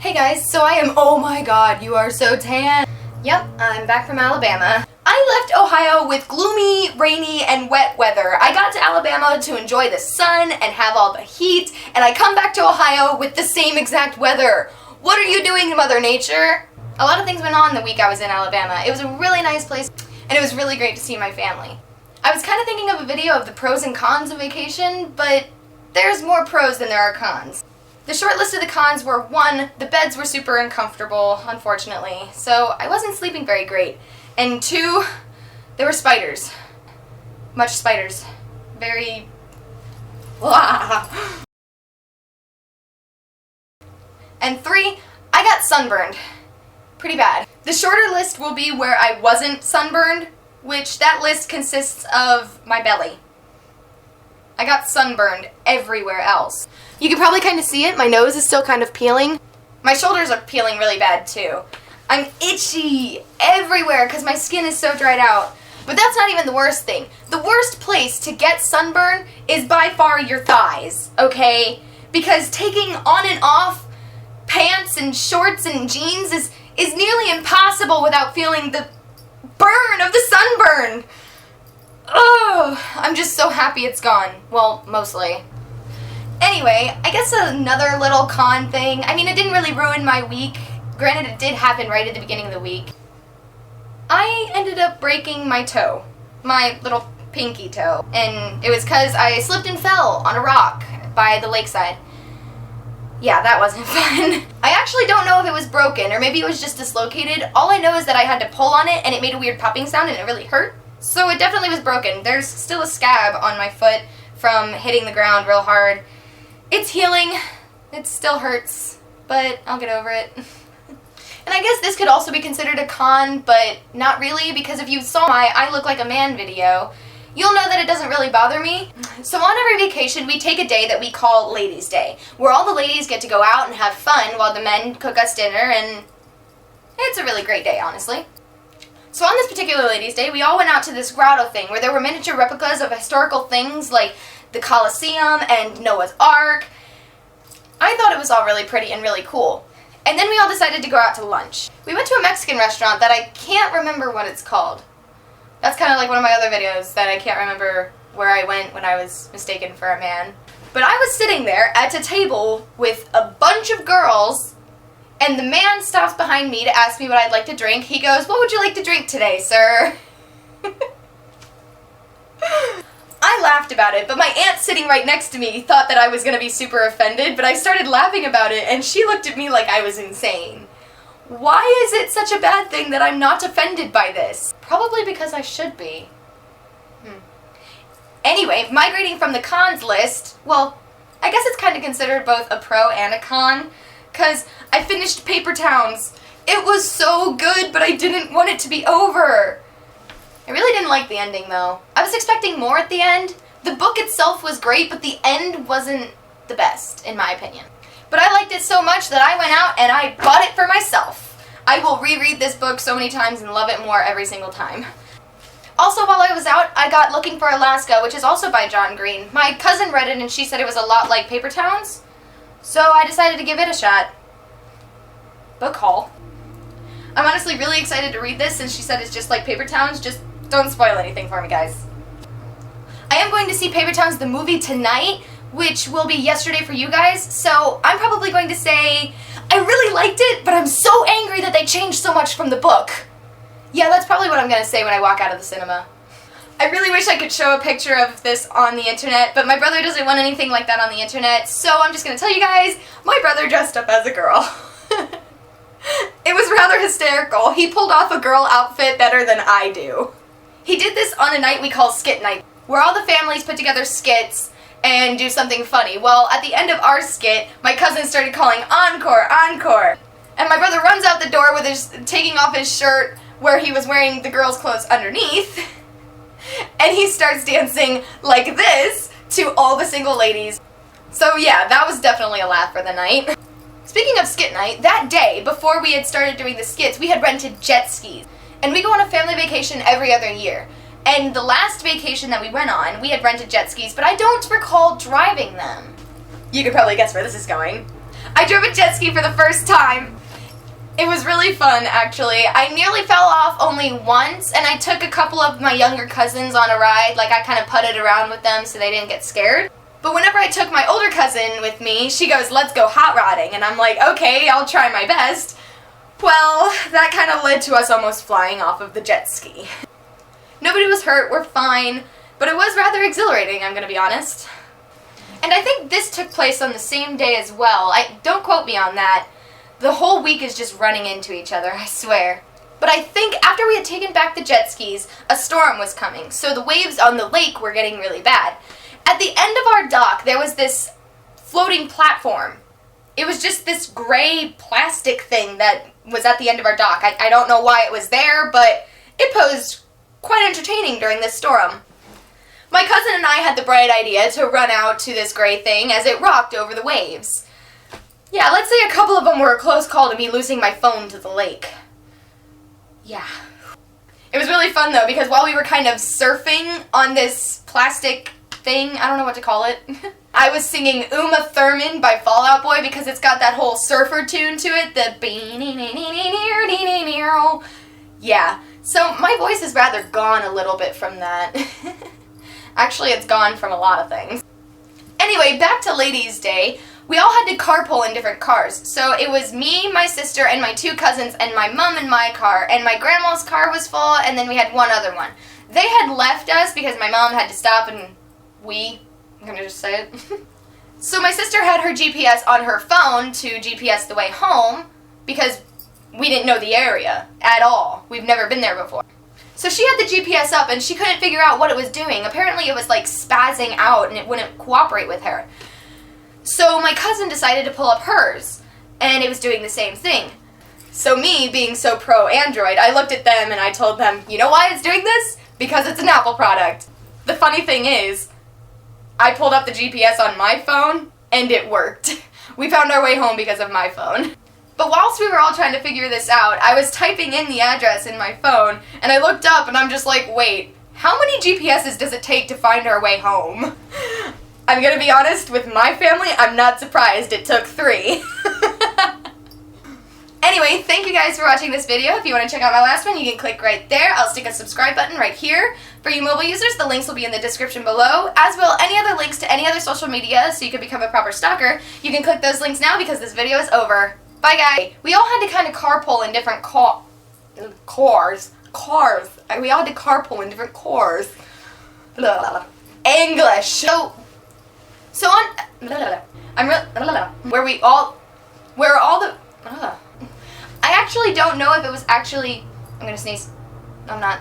Hey guys, so I am, oh my god, you are so tan. Yep, I'm back from Alabama. I left Ohio with gloomy, rainy, and wet weather. I got to Alabama to enjoy the sun and have all the heat, and I come back to Ohio with the same exact weather. What are you doing, Mother Nature? A lot of things went on the week I was in Alabama. It was a really nice place, and it was really great to see my family. I was kind of thinking of a video of the pros and cons of vacation, but there's more pros than there are cons. The short list of the cons were 1, the beds were super uncomfortable, unfortunately, so I wasn't sleeping very great. And 2, there were spiders. Much spiders. Very... And 3, I got sunburned. Pretty bad. The shorter list will be where I wasn't sunburned, which that list consists of my belly. I got sunburned everywhere else. You can probably kind of see it, my nose is still kind of peeling. My shoulders are peeling really bad too. I'm itchy everywhere because my skin is so dried out. But that's not even the worst thing. The worst place to get sunburn is by far your thighs, okay? Because taking on and off pants and shorts and jeans is nearly impossible without feeling the burn of the sunburn. Ugh, I'm just so happy it's gone. Well, mostly. Anyway, I guess another little con thing. I mean, it didn't really ruin my week. Granted, it did happen right at the beginning of the week. I ended up breaking my toe. My little pinky toe. And it was because I slipped and fell on a rock by the lakeside. Yeah, that wasn't fun. I actually don't know if it was broken or maybe it was just dislocated. All I know is that I had to pull on it and it made a weird popping sound and it really hurt. So it definitely was broken. There's still a scab on my foot from hitting the ground real hard. It's healing. It still hurts, but I'll get over it. And I guess this could also be considered a con, but not really, because if you saw my I Look Like a Man video, you'll know that it doesn't really bother me. So on every vacation, we take a day that we call Ladies' Day, where all the ladies get to go out and have fun while the men cook us dinner, and it's a really great day, honestly. So on this particular Ladies' Day, we all went out to this grotto thing, where there were miniature replicas of historical things like the Colosseum and Noah's Ark. I thought it was all really pretty and really cool. And then we all decided to go out to lunch. We went to a Mexican restaurant that I can't remember what it's called. That's kind of like one of my other videos that I can't remember where I went when I was mistaken for a man. But I was sitting there at a table with a bunch of girls, and the man stops behind me to ask me what I'd like to drink. He goes, "What would you like to drink today, sir?" I laughed about it, but my aunt sitting right next to me thought that I was going to be super offended, but I started laughing about it, and she looked at me like I was insane. Why is it such a bad thing that I'm not offended by this? Probably because I should be. Anyway, migrating from the cons list, well, I guess it's kind of considered both a pro and a con, because I finished Paper Towns. It was so good, but I didn't want it to be over. I really didn't like the ending, though. I was expecting more at the end. The book itself was great, but the end wasn't the best, in my opinion. But I liked it so much that I went out and I bought it for myself. I will reread this book so many times and love it more every single time. Also, while I was out, I got Looking for Alaska, which is also by John Green. My cousin read it and she said it was a lot like Paper Towns, so I decided to give it a shot. Book haul. I'm honestly really excited to read this since she said it's just like Paper Towns. Just don't spoil anything for me, guys. I am going to see Paper Towns the movie tonight, which will be yesterday for you guys, so I'm probably going to say I really liked it, but I'm so angry that they changed so much from the book. Yeah, that's probably what I'm going to say when I walk out of the cinema. I really wish I could show a picture of this on the internet, but my brother doesn't want anything like that on the internet, so I'm just going to tell you guys, my brother dressed up as a girl. It was rather hysterical. He pulled off a girl outfit better than I do. He did this on a night we call Skit Night, where all the families put together skits and do something funny. Well, at the end of our skit, my cousin started calling encore, encore. And my brother runs out the door with taking off his shirt where he was wearing the girl's clothes underneath. And he starts dancing like this to all the single ladies. So yeah, that was definitely a laugh for the night. Speaking of Skit Night, that day, before we had started doing the skits, we had rented jet skis. And we go on a family vacation every other year. And the last vacation that we went on, we had rented jet skis, but I don't recall driving them. You could probably guess where this is going. I drove a jet ski for the first time. It was really fun, actually. I nearly fell off only once, and I took a couple of my younger cousins on a ride. Like, I kind of putted around with them so they didn't get scared. But whenever I took my older cousin with me, she goes, "Let's go hot rodding." And I'm like, okay, I'll try my best. Well, that kind of led to us almost flying off of the jet ski. Nobody was hurt, we're fine, but it was rather exhilarating, I'm gonna be honest. And I think this took place on the same day as well. Don't quote me on that. The whole week is just running into each other, I swear. But I think after we had taken back the jet skis, a storm was coming, so the waves on the lake were getting really bad. At the end of our dock, there was this floating platform. It was just this gray plastic thing that was at the end of our dock. I don't know why it was there, but it posed quite entertaining during this storm. My cousin and I had the bright idea to run out to this gray thing as it rocked over the waves. Yeah, let's say a couple of them were a close call to me losing my phone to the lake. Yeah. It was really fun though, because while we were kind of surfing on this plastic thing, I don't know what to call it, I was singing Uma Thurman by Fall Out Boy because it's got that whole surfer tune to it, the yeah. So my voice is rather gone a little bit from that. Actually, it's gone from a lot of things. Anyway, back to Ladies' Day. We all had to carpool in different cars. So it was me, my sister, and my two cousins, and my mom in my car, and my grandma's car was full, and then we had one other one. They had left us because my mom had to stop and I'm gonna just say it. So my sister had her GPS on her phone to GPS the way home because we didn't know the area at all. We've never been there before. So she had the GPS up and she couldn't figure out what it was doing. Apparently it was like spazzing out and it wouldn't cooperate with her. So my cousin decided to pull up hers and it was doing the same thing. So me, being so pro Android, I looked at them and I told them, you know why it's doing this? Because it's an Apple product. The funny thing is, I pulled up the GPS on my phone, and it worked. We found our way home because of my phone. But whilst we were all trying to figure this out, I was typing in the address in my phone, and I looked up and I'm just like, wait, how many GPSs does it take to find our way home? I'm gonna be honest, with my family, I'm not surprised it took 3. Anyway, thank you guys for watching this video. If you want to check out my last one, you can click right there. I'll stick a subscribe button right here. For you mobile users, the links will be in the description below, as will any other links to any other social media so you can become a proper stalker. You can click those links now because this video is over. Bye guys. We all had to kind of carpool in different cars. We all had to carpool in different cars. English. So on, where all the, I actually don't know if it was actually, I'm gonna sneeze. I'm not.